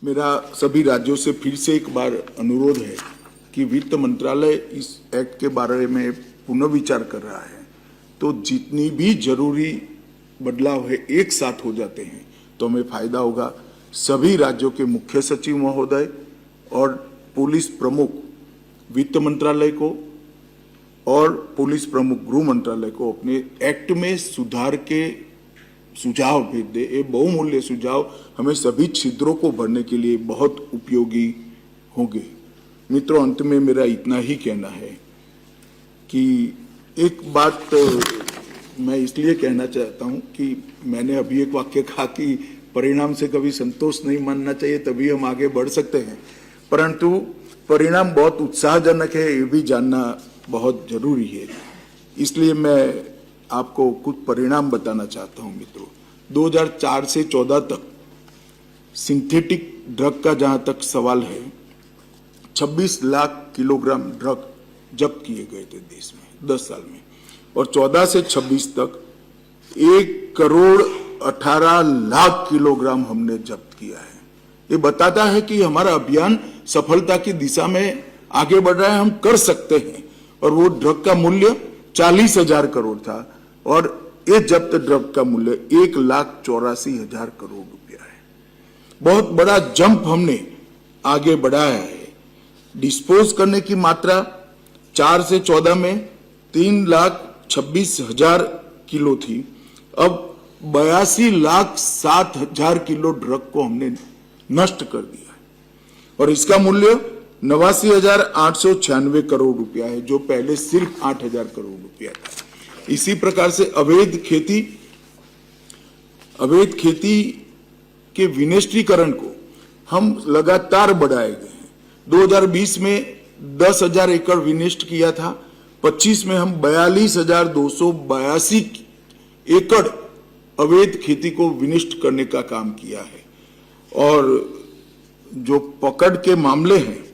मेरा सभी राज्यों से फिर से एक बार अनुरोध है कि वित्त मंत्रालय इस एक्ट के बारे में पुनर्विचार कर रहा है, तो जितनी भी जरूरी बदलाव है एक साथ हो जाते हैं तो हमें फायदा होगा। सभी राज्यों के मुख्य सचिव महोदय और पुलिस प्रमुख वित्त मंत्रालय को और पुलिस प्रमुख गृह मंत्रालय को अपने एक्ट में सुधार के सुझाव भेज दे। ये बहुमूल्य सुझाव हमें सभी छिद्रों को भरने के लिए बहुत उपयोगी होंगे। मित्रों, अंत में मेरा इतना ही कहना है कि एक बात मैं इसलिए कहना चाहता हूं कि मैंने अभी एक वाक्य कहा कि परिणाम से कभी संतोष नहीं मानना चाहिए, तभी हम आगे बढ़ सकते हैं, परंतु परिणाम बहुत उत्साहजनक है ये भी जानना बहुत जरूरी है। इसलिए मैं आपको कुछ परिणाम बताना चाहता हूं। मित्रों, 2004 से 14 तक सिंथेटिक ड्रग का जहां तक सवाल है, 26 लाख किलोग्राम ड्रग जब्त किए गए थे देश में 10 साल में, और 14 से 26 तक 1,18,00,000 किलोग्राम हमने जब्त किया है। ये बताता है कि हमारा अभियान सफलता की दिशा में आगे बढ़ रहा है, हम कर सकते हैं। और वो ड्रग का मूल्य 40,000 करोड़ था और ये जब्त ड्रग का मूल्य 1,84,000 करोड़ रुपया है। बहुत बड़ा जंप हमने आगे बढ़ाया है। डिस्पोज करने की मात्रा 4 से 14 में 3,26,000 किलो थी, अब 82,07,000 किलो ड्रग को हमने नष्ट कर दिया है और इसका मूल्य 89,896 करोड़ रुपया है, जो पहले सिर्फ 8,000 करोड़ रुपया था। इसी प्रकार से अवैध खेती के विनिष्टीकरण को हम लगातार बढ़ाए गए हैं। 2020 में 10,000 एकड़ विनिष्ट किया था, 25 में हम 42,282 एकड़ अवैध खेती को विनिष्ट करने का काम किया है। और जो पकड़ के मामले हैं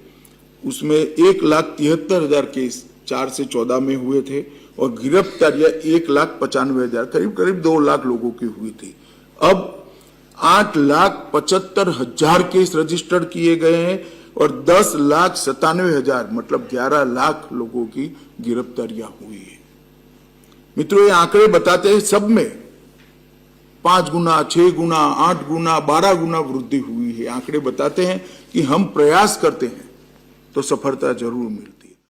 उसमें 1,73,000 केस 4 से 14 में हुए थे और गिरफ्तारियां 1,95,000 करीब 2 लाख लोगों की हुई थी। अब 8,75,000 केस रजिस्टर्ड किए गए हैं और 10,97,000 मतलब 11 लाख लोगों की गिरफ्तारियां हुई है। मित्रों, ये आंकड़े बताते हैं सब में 5 गुना, 6 गुना, 8 गुना, 12 गुना वृद्धि हुई है। आंकड़े बताते हैं कि हम प्रयास करते हैं तो सफलता जरूर मिलती है।